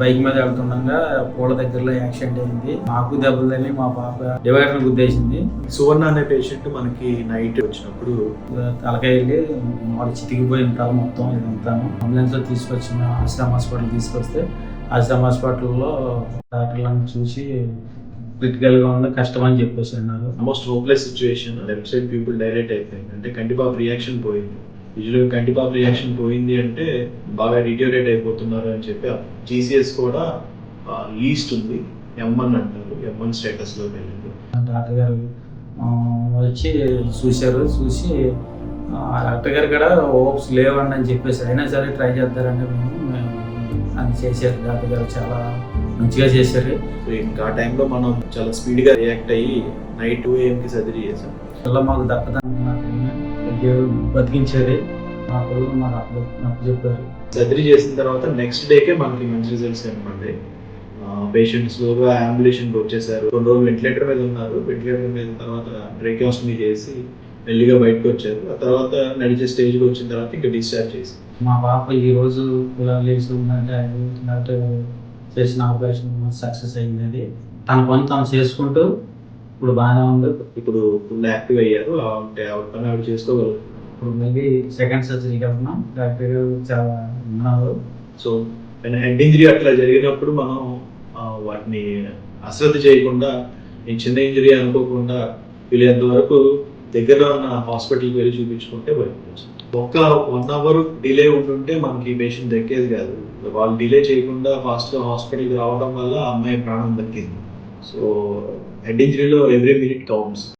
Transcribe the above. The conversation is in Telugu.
బైక్ మీద వెళ్తుండగా పూల దగ్గరలో యాక్సిడెంట్ అయింది. నాకు దెబ్బలు తగిలి మా పాప డివైడర్ గుద్దేసింది. సువర్ణ అనే పేషెంట్ మనకి నైట్ వచ్చినప్పుడు తలకాయ వెళ్ళి వాళ్ళు చితికిపోయిన తల మొత్తం ఇదంతాను అంబులెన్స్ లో తీసుకొచ్చి ఆశ్రమ హాస్పిటల్ తీసుకొస్తే ఆశ్రమ హాస్పిటల్లో డాక్టర్లను చూసి క్రిటికల్ గా ఉంది, కష్టం అని చెప్పేసి అన్నారు. Most hopeless situation. Left side people direct అయిపోయింది, అంటే కంటిపాప రియాక్షన్ పోయింది. యూజువల్గా కంటిపాప రియాక్షన్ పోయింది అంటే బాగా డిటోరేట్ అయిపోతున్నారు అని చెప్పి జీసీఎస్ కూడా లీస్ట్ ఉంది, M1 అంటారు, M1 స్టేటస్ లో వెళ్ళింది. డాక్టర్ గారు వచ్చి చూసి డాక్టర్ గారు కూడా హోప్స్ లేవండి అని చెప్పేసి అయినా సరే ట్రై చేద్దారని మేము అని చేశారు. డాక్టర్ గారు చాలా మంచిగా చేశారు. సో ఇంకా ఆ టైంలో మనం చాలా స్పీడ్గా రియాక్ట్ అయ్యి నైట్ 2 AM సర్జరీ చేసాం. అలా మాకు దక్కదాన్ని బతికించారు. మాకు చెప్పారు. సర్జరీ చేసిన తర్వాత నెక్స్ట్ డేకే మనకి మంచి రిజల్ట్స్ కనపడ్డాయి. పేషెంట్ స్లోగా అంబులేషన్కి వచ్చేసారు. 2 రోజులు వెంటిలేటర్ మీద ఉన్నారు. వెంటిలేటర్ మీద తర్వాత ట్రేకియోస్టమీ చేసి మెల్లిగా బయటకు వచ్చారు. ఆ తర్వాత నడిచే స్టేజ్కి వచ్చిన తర్వాత ఇంకా డిశ్చార్జ్ చేసి మా పాప ఈ రోజు ఇలా లేచి ఉందంటే డాక్టర్ చేసిన ఆపరేషన్ సక్సెస్ అయింది. అది తన పని తను చేసుకుంటూ ఇప్పుడు బాగానే ఉంది. ఇప్పుడు ఫుల్ యాక్టివ్ అయ్యారు. అంటే ఆవిడ పని ఆవిడ చేసుకోగలరు. ఇప్పుడు మేబీ సెకండ్ సర్జరీకి వెళ్తున్నాం. డాక్టర్ చాలా ఉన్నారు. సో హెడ్ ఇంజరీ అట్లా జరిగినప్పుడు మనం వాటిని అశ్రద్ధ చేయకుండా, నేను చిన్న ఇంజరీ అనుకోకుండా వీళ్ళంత వరకు దగ్గరలో ఉన్న హాస్పిటల్కి వెళ్ళి చూపించుకుంటే బయటకు ఒక్క 1 hour డిలే ఉంటుంటే మనకి పేషెంట్ దక్కేది కాదు. వాళ్ళు డిలే చేయకుండా ఫాస్ట్గా హాస్పిటల్కి రావడం వల్ల అమ్మాయి ప్రాణం దక్కింది. సో హెడ్ ఇంజరీలో ఎవ్రీ మినిట్ కౌంట్స్.